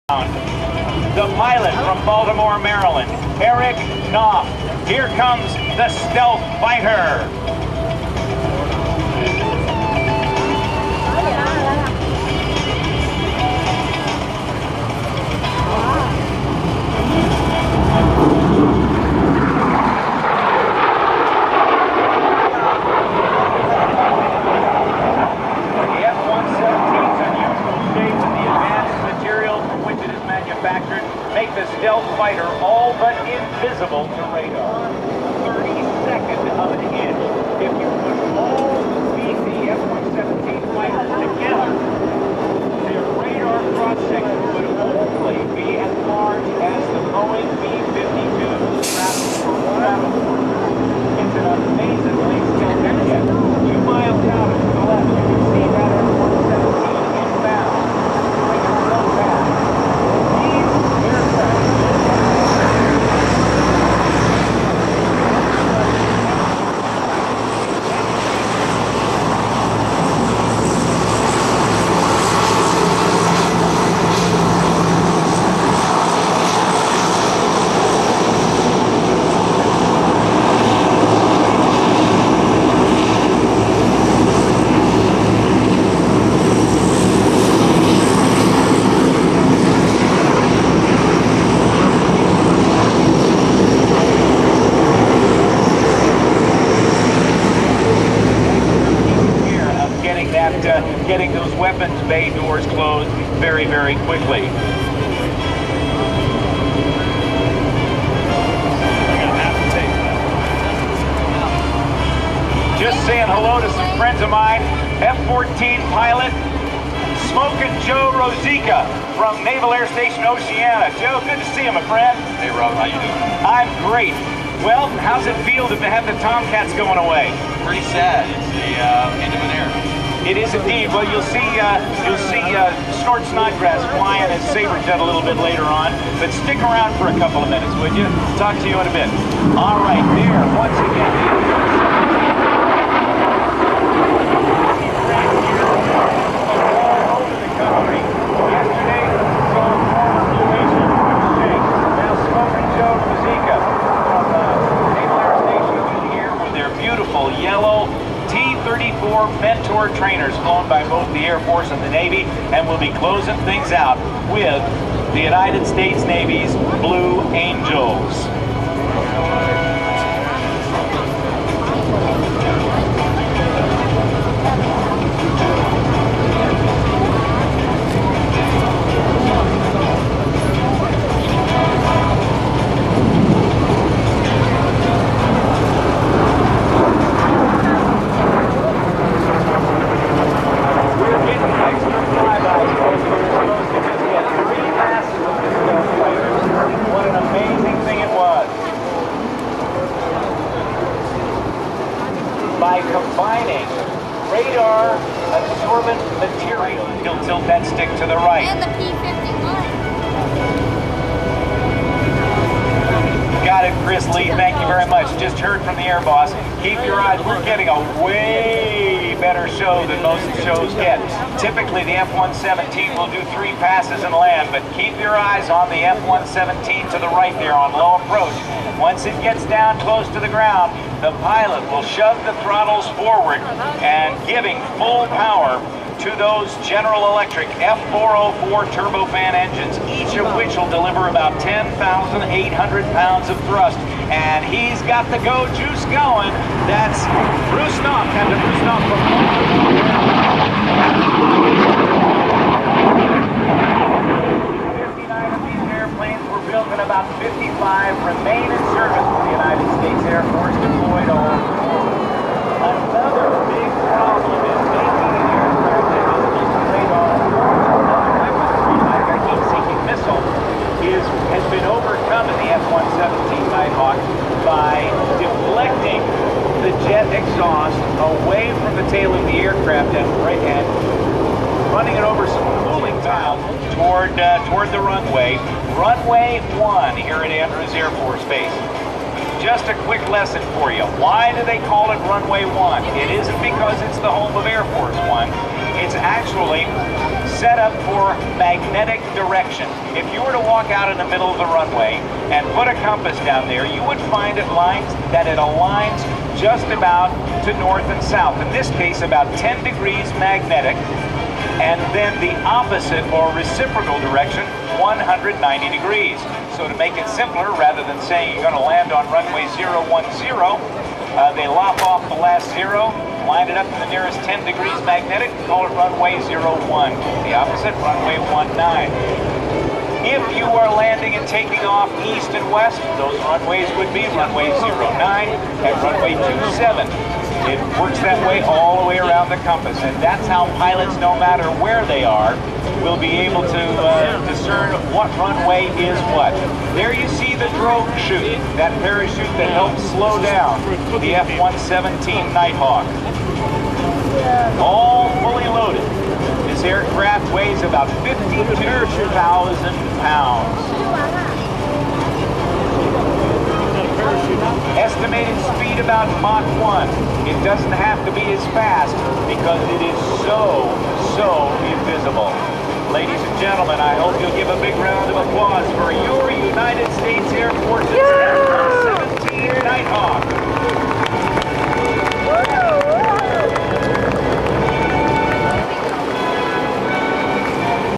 The pilot from Baltimore, Maryland, Eric Knopf. Here comes the stealth fighter. Make the stealth fighter all but invisible to radar. 32nd of an inch. If you put all the F-117 fighters together, their radar cross-section would only be as large as the Boeing B-52 Stratton. It's an amazingly stealth aircraft. 2 miles out to the left, you can see that F-117 inbound. Bring it so fast. Getting those weapons bay doors closed very, very quickly. Just saying hello to some friends of mine, F-14 pilot Smokin' Joe Rosica from Naval Air Station Oceana. Joe, good to see you, my friend. Hey, Rob, how you doing? I'm great. Well, how's it feel to have the Tomcats going away? Pretty sad. It's the end of an era. It is indeed. Well, you'll see Snort Snodgrass flying his saber jet a little bit later on, but stick around for a couple of minutes, would you? Talk to you in a bit. All right, there, once again, all over the country. Yesterday, saw a former Blue Agent shake. Now, Smokin' Joe Rosica from Naval Air Station here with their beautiful yellow T-34 Mentor trainers owned by both the Air Force and the Navy, and we'll be closing things out with the United States Navy's Blue Angels. By combining radar absorbent material, he'll tilt that stick to the right. And the P-51. Got it, Chris Lee. Thank you very much. Just heard from the Air Boss. Keep your eyes. We're getting a way better show than most shows get. Typically, the F-117 will do 3 passes and land, but keep your eyes on the F-117 to the right there on low approach. Once it gets down close to the ground, the pilot will shove the throttles forward and giving full power to those General Electric F404 turbofan engines, each of which will deliver about 10,800 pounds of thrust. And he's got the go juice going. That's Bruce Knopf, Captain Bruce Knopf from 59 of these airplanes were built and about 55 remain in service with the United States Air Force deployed all over the world. Another big problem is making an aircraft that is radar like a heat-seeking missile has been overcome in the F-117 Nighthawk by deflecting the jet exhaust away from the tail of the aircraft and running it over some cooling tiles toward the runway. Runway 1 here at Andrews Air Force Base. Just a quick lesson for you. Why do they call it Runway 1? It isn't because it's the home of Air Force One. It's actually set up for magnetic direction. If you were to walk out in the middle of the runway and put a compass down there, you would find it aligns just about to north and south. In this case, about 10 degrees magnetic, and then the opposite or reciprocal direction, 190 degrees. So to make it simpler, rather than saying you're going to land on runway 010, they lop off the last zero, line it up to the nearest 10 degrees magnetic, call it runway 01. The opposite, runway 19. If you are landing and taking off east and west, those runways would be runway 09 and runway 27. It works that way all the way around the compass, and that's how pilots, no matter where they are, will be able to discern what runway is what. There you see the drogue chute, that parachute that helps slow down the F-117 Nighthawk. All fully loaded. This aircraft weighs about 52,000 pounds. Estimated speed about Mach 1. It doesn't have to be as fast because it is so invisible. Ladies and gentlemen, I hope you'll give a big round of applause for your United States Air Force's F-117 Nighthawk.